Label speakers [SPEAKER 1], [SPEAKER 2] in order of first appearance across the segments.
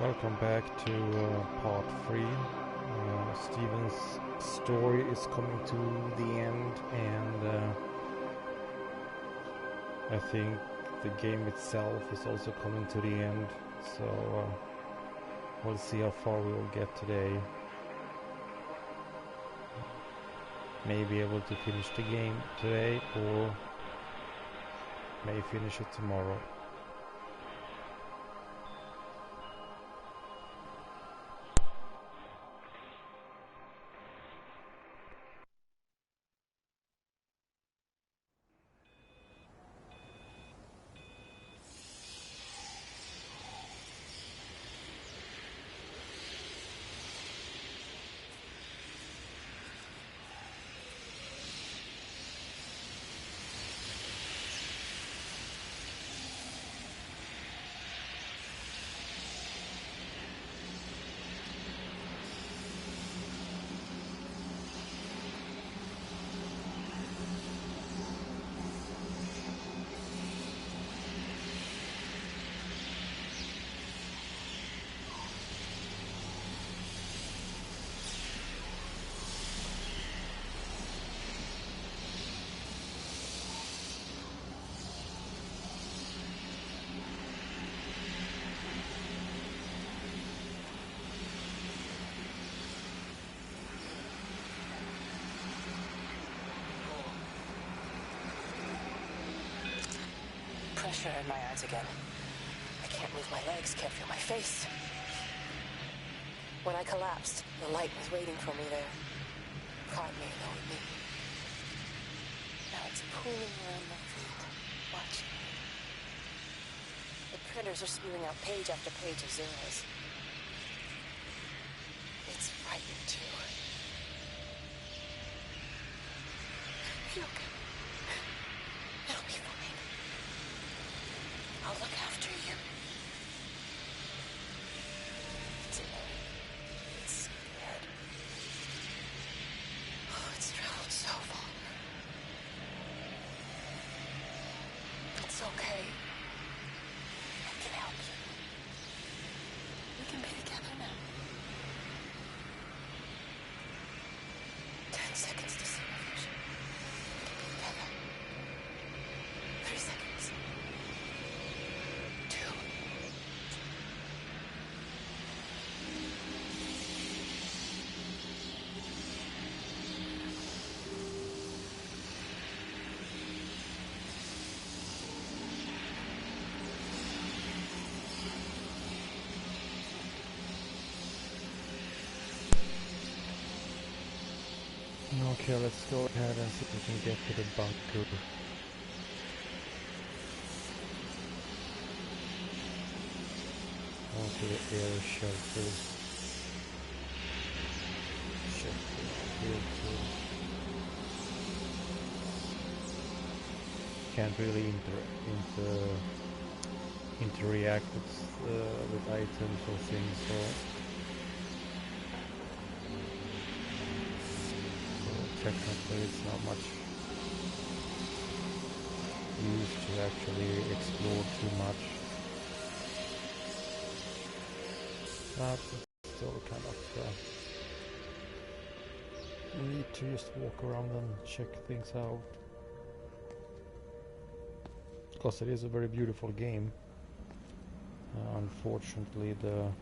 [SPEAKER 1] Welcome back to part 3. Steven's story is coming to the end, and I think the game itself is also coming to the end, so we'll see how far we will get today. Maybe able to finish the game today, or may finish it tomorrow.
[SPEAKER 2] Pressure in my eyes again. I can't move my legs, can't feel my face. When I collapsed, the light was waiting for me there. Caught me, lowered me. Now it's pooling around my feet, watching me. The printers are spewing out page after page of zeros. It's frightening too. You okay? It'll be fine. I'll look after you. It's alone. It's scared. Oh, it's traveled so far. It's okay. I can help you. We can be together now. 10 seconds to see my vision. We can be together. 3 seconds. 2.
[SPEAKER 1] Okay, let's go ahead and see if we can get to the bunker. Onto the air shelter. Here too. Can't really interact with items or things, so technically it's not much use to actually explore too much. But it's still kind of need to just walk around and check things out. Because it is a very beautiful game. Unfortunately the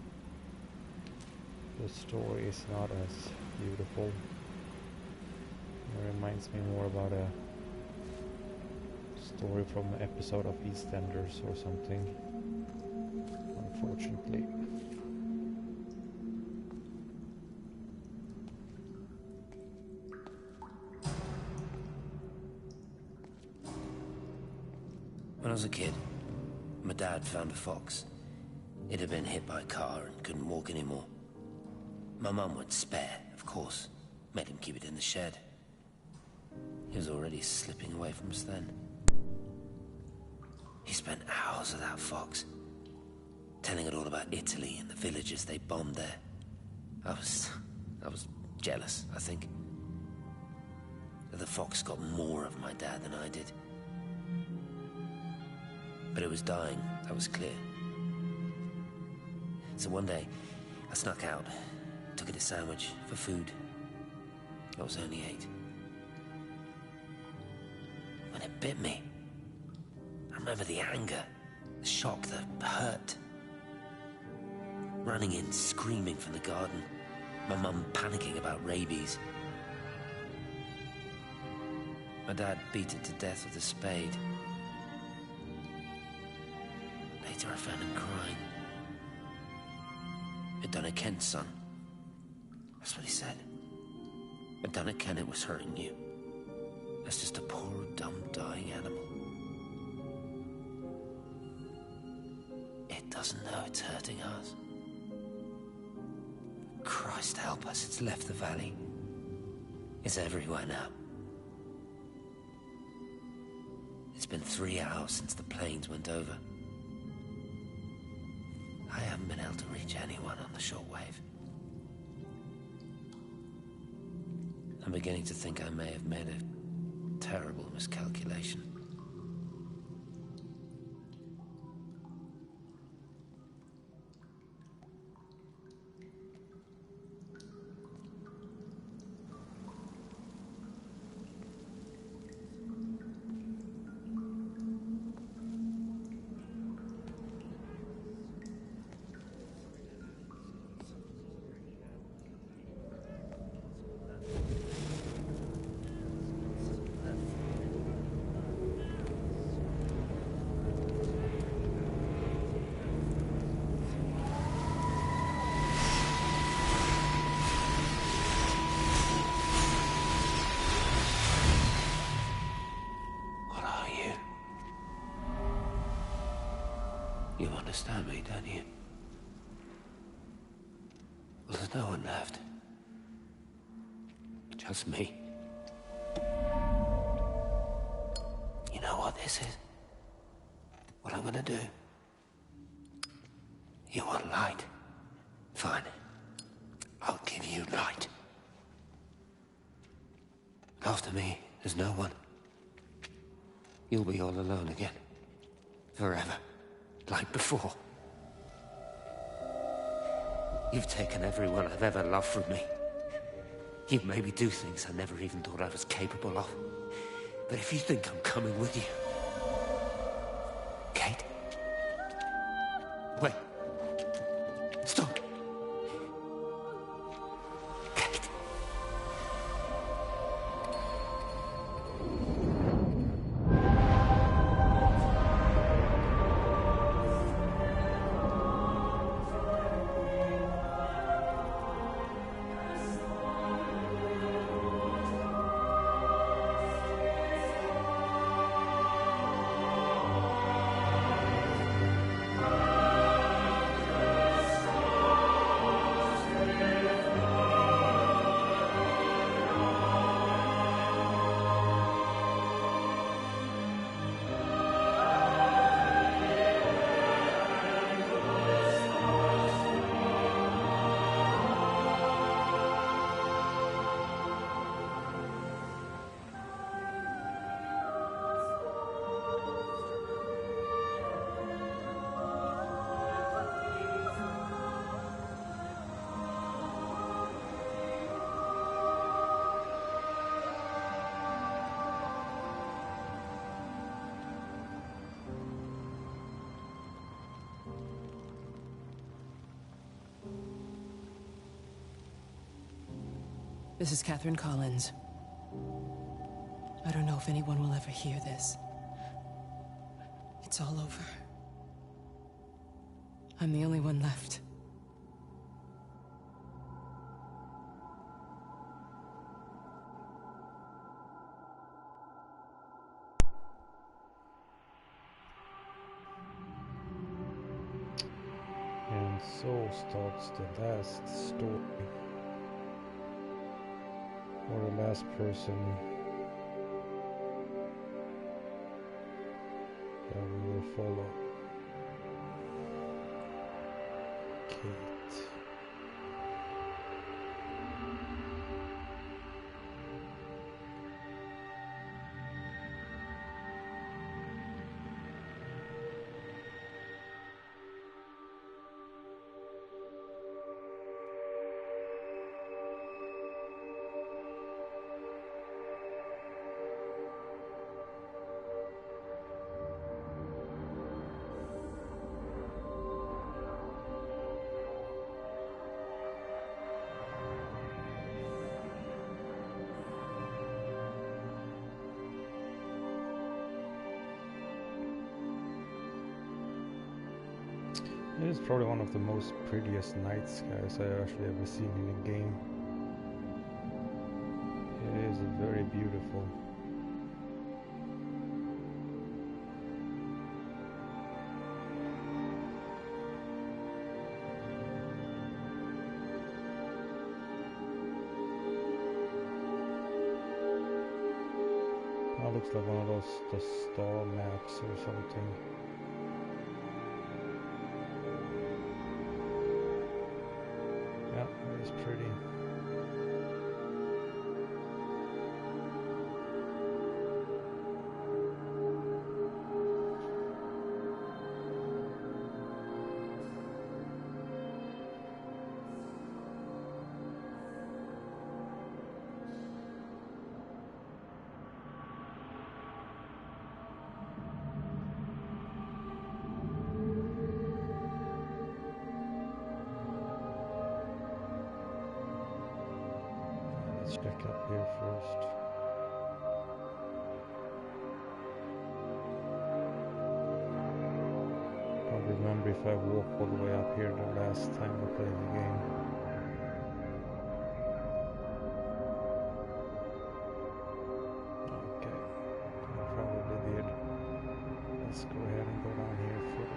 [SPEAKER 1] story is not as beautiful. It reminds me more about a story from an episode of EastEnders or something, unfortunately.
[SPEAKER 3] When I was a kid, my dad found a fox. It had been hit by a car and couldn't walk anymore. My mum went spare, of course, made him keep it in the shed. He was already slipping away from us then. He spent hours with that fox, telling it all about Italy and the villages they bombed there. I was jealous, I think. The fox got more of my dad than I did. But it was dying, that was clear. So one day, I snuck out, took it a sandwich for food. I was only 8. When it bit me, I remember the anger, the shock, the hurt. Running in, screaming from the garden, my mum panicking about rabies. My dad beat it to death with a spade. Later I found him crying. I'd done it, Kent's son. That's what he said. I'd done it, Ken, it was hurting you. That's just a poor, dumb, dying animal. It doesn't know it's hurting us. Christ help us, it's left the valley. It's everywhere now. It's been 3 hours since the planes went over. I haven't been able to reach anyone on the shortwave. I'm beginning to think I may have made a terrible miscalculation. You understand me, don't you? Well, there's no one left. Just me. You know what this is? What I'm gonna do? You want light? Fine. I'll give you light. After me, there's no one. You'll be all alone again. Forever. Like before. You've taken everyone I've ever loved from me. You've made me do things I never even thought I was capable of. But if you think I'm coming with you... Kate? Wait. Stop. Kate.
[SPEAKER 4] This is Catherine Collins. I don't know if anyone will ever hear this. It's all over. I'm the only one left.
[SPEAKER 1] And so starts the last story. Or the last person that we will follow. Kate. It is probably one of the most prettiest night skies I've actually ever seen in a game. It is very beautiful. That looks like one of the star maps or something. Yeah, it is pretty. Let's check up here first. Can't remember if I walked all the way up here the last time I played the game. Okay, I probably did. Let's go ahead and go down here for it.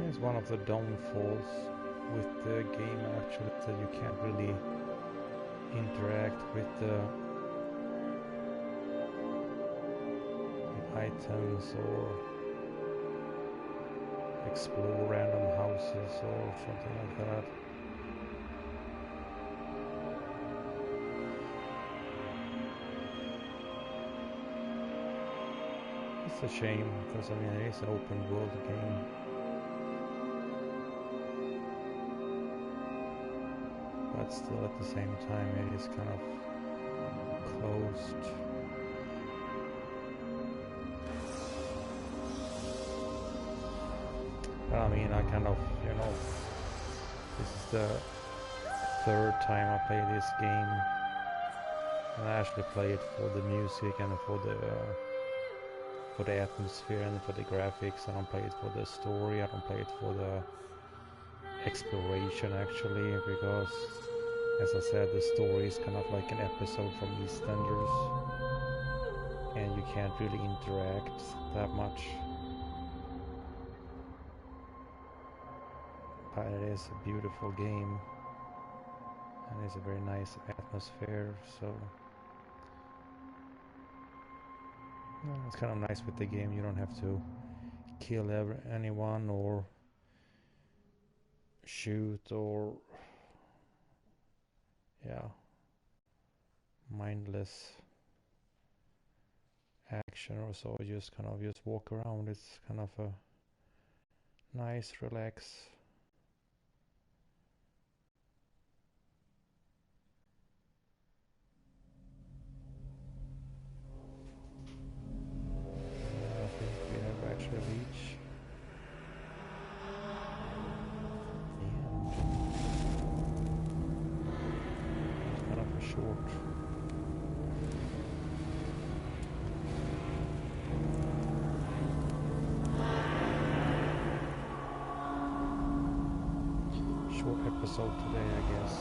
[SPEAKER 1] It's one of the downfalls with the game actually, that you can't really interact with the items or explore random houses or something like that. It's a shame because I mean it is an open world game. But still at the same time it is kind of closed. But I mean I kind of, you know, this is the third time I play this game. And I actually play it for the music and for the atmosphere and for the graphics. I don't play it for the story, I don't play it for the exploration actually, because as I said, the story is kind of like an episode from EastEnders and you can't really interact that much. But it is a beautiful game and it's a very nice atmosphere, so it's kind of nice with the game. You don't have to kill anyone or shoot or mindless action or so. You just kind of just walk around. It's kind of a nice relax. I think we have actually reached the end. It's kind of a short episode today, I guess.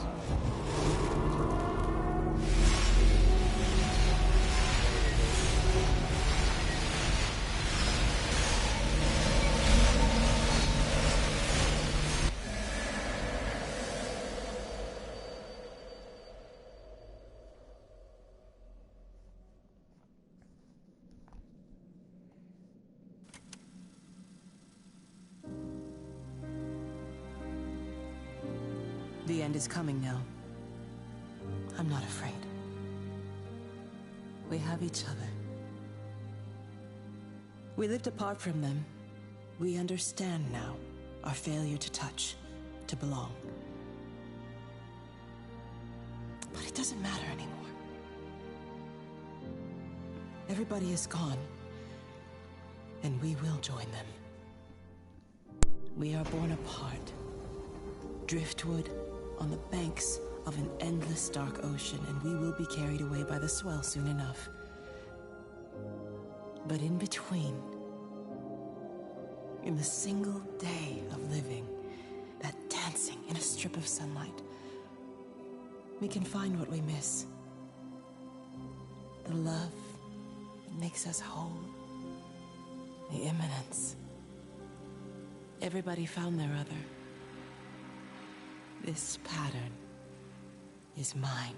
[SPEAKER 4] The end is coming now. I'm not afraid. We have each other. We lived apart from them. We understand now our failure to touch, to belong. But it doesn't matter anymore. Everybody is gone, and we will join them. We are born apart, driftwood on the banks of an endless dark ocean, and we will be carried away by the swell soon enough. But in between, in the single day of living, that dancing in a strip of sunlight, we can find what we miss. The love that makes us whole. The imminence. Everybody found their other. This pattern is mine.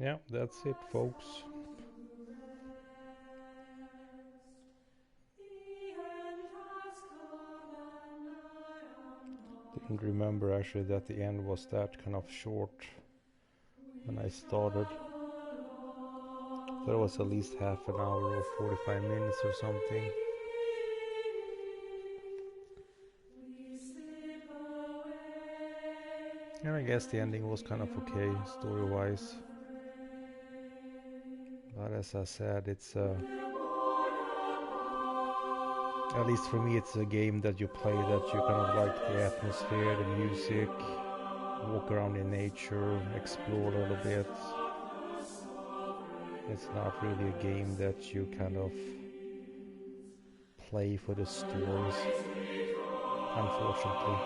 [SPEAKER 1] Yeah, that's it, folks. Didn't remember actually that the end was that kind of short when I started. There was at least half an hour or 45 minutes or something. And I guess the ending was kind of okay story-wise. But as I said, it's at least for me, it's a game that you play that you kind of like the atmosphere, the music, walk around in nature, explore a little bit. It's not really a game that you kind of play for the stories, unfortunately.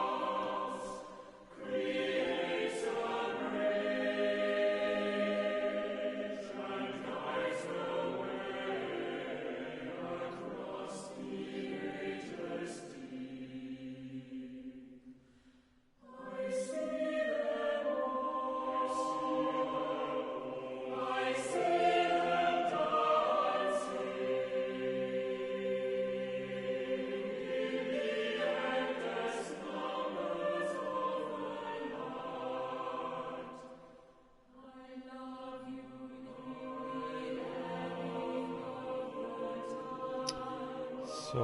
[SPEAKER 1] So,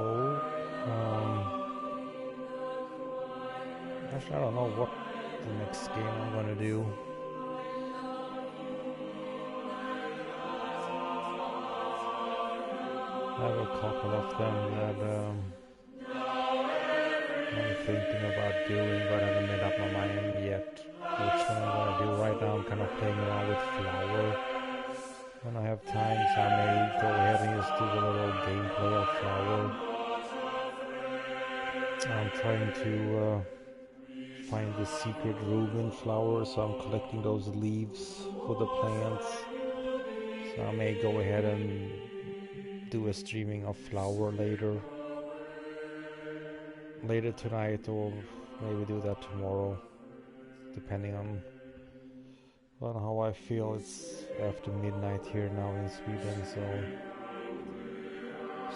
[SPEAKER 1] actually I don't know what the next game I'm gonna do. I have a couple of them that I'm thinking about doing, but I haven't made up my mind yet which one I'm gonna do. Right now I'm kind of playing around with Flower. When I have time, so I may go ahead and just do a little gameplay of Flower. I'm trying to find the secret room in Flower, so I'm collecting those leaves for the plants. So I may go ahead and do a streaming of Flower later tonight, or maybe do that tomorrow, depending on how I feel. It's after midnight here now in Sweden, so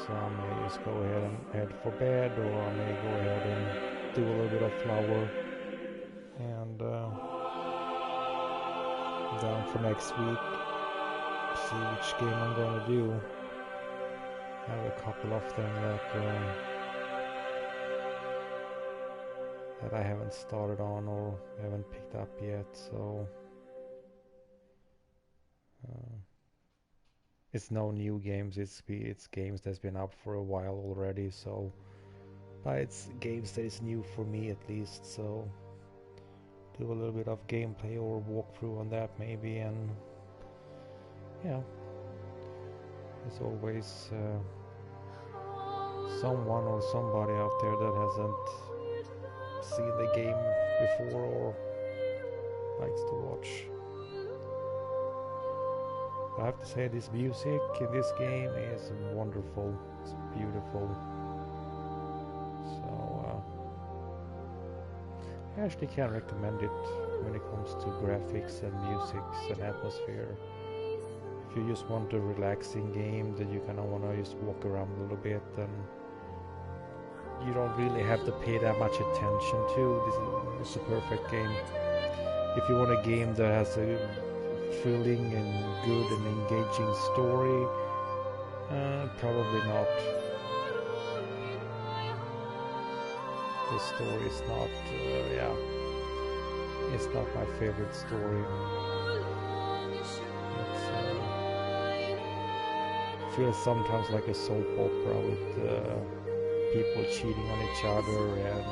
[SPEAKER 1] I may just go ahead and head for bed, or I may go ahead and do a little bit of Flower, and then for next week see which game I'm gonna do. I have a couple of them that I haven't started on or haven't picked up yet, so it's no new games, it's games that's been up for a while already, so but it's games that is new for me at least, so do a little bit of gameplay or walkthrough on that maybe, and yeah, there's always someone or somebody out there that hasn't seen the game before or likes to watch. I have to say, this music in this game is wonderful. It's beautiful. I actually can recommend it when it comes to graphics and music and atmosphere. If you just want a relaxing game that you kind of want to just walk around a little bit and you don't really have to pay that much attention to, this is a perfect game. If you want a game that has a thrilling and good and engaging story, probably not. The story is not, it's not my favorite story. It feels sometimes like a soap opera with people cheating on each other and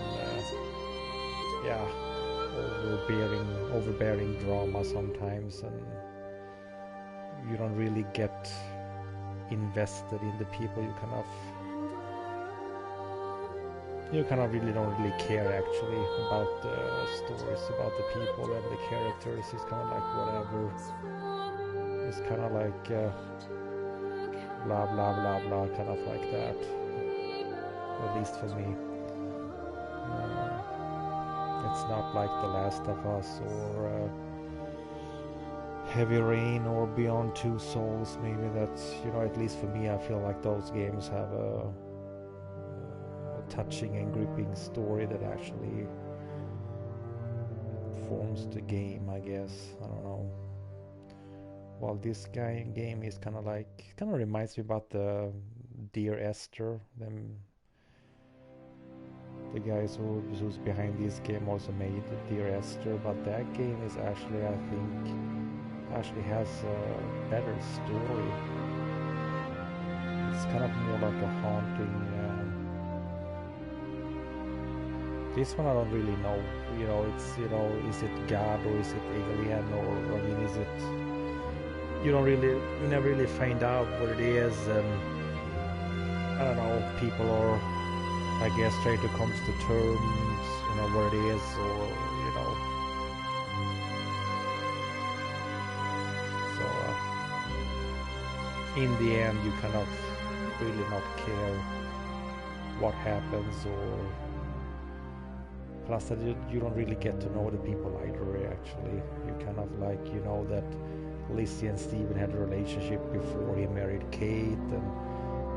[SPEAKER 1] overbearing drama sometimes, and you don't really get invested in the people. You kind of really don't really care actually about the stories, about the people and the characters. It's kind of like whatever. It's kind of like blah blah blah blah, kind of like that. At least for me. It's not like The Last of Us or Heavy Rain or Beyond Two Souls. Maybe that's, at least for me, I feel like those games have a touching and gripping story that actually forms the game, I guess. I don't know. While this game is kind of reminds me about the Dear Esther. The guys who's behind this game also made Dear Esther, but that game is actually, I think, has a better story. It's kind of more like a haunting. This one I don't really know. It's is it God or is it alien, or is it? You never really find out what it is, and I don't know. People are, I guess, trying to come to terms, what it is, or So in the end, you kind of really not care what happens, or plus that you don't really get to know the people either. Actually, you kind of like that Lizzie and Steven had a relationship before he married Kate, and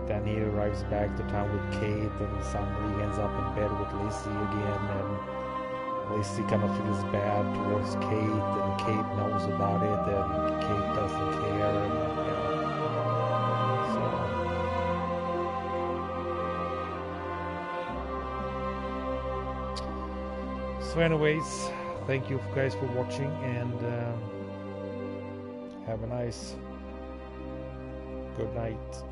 [SPEAKER 1] then he arrives back to town with Kate, and suddenly he ends up in bed with Lizzie again, and Lizzie kind of feels bad towards Kate, and Kate knows about it, and Kate doesn't care, and so anyways, thank you guys for watching, and have a nice good night.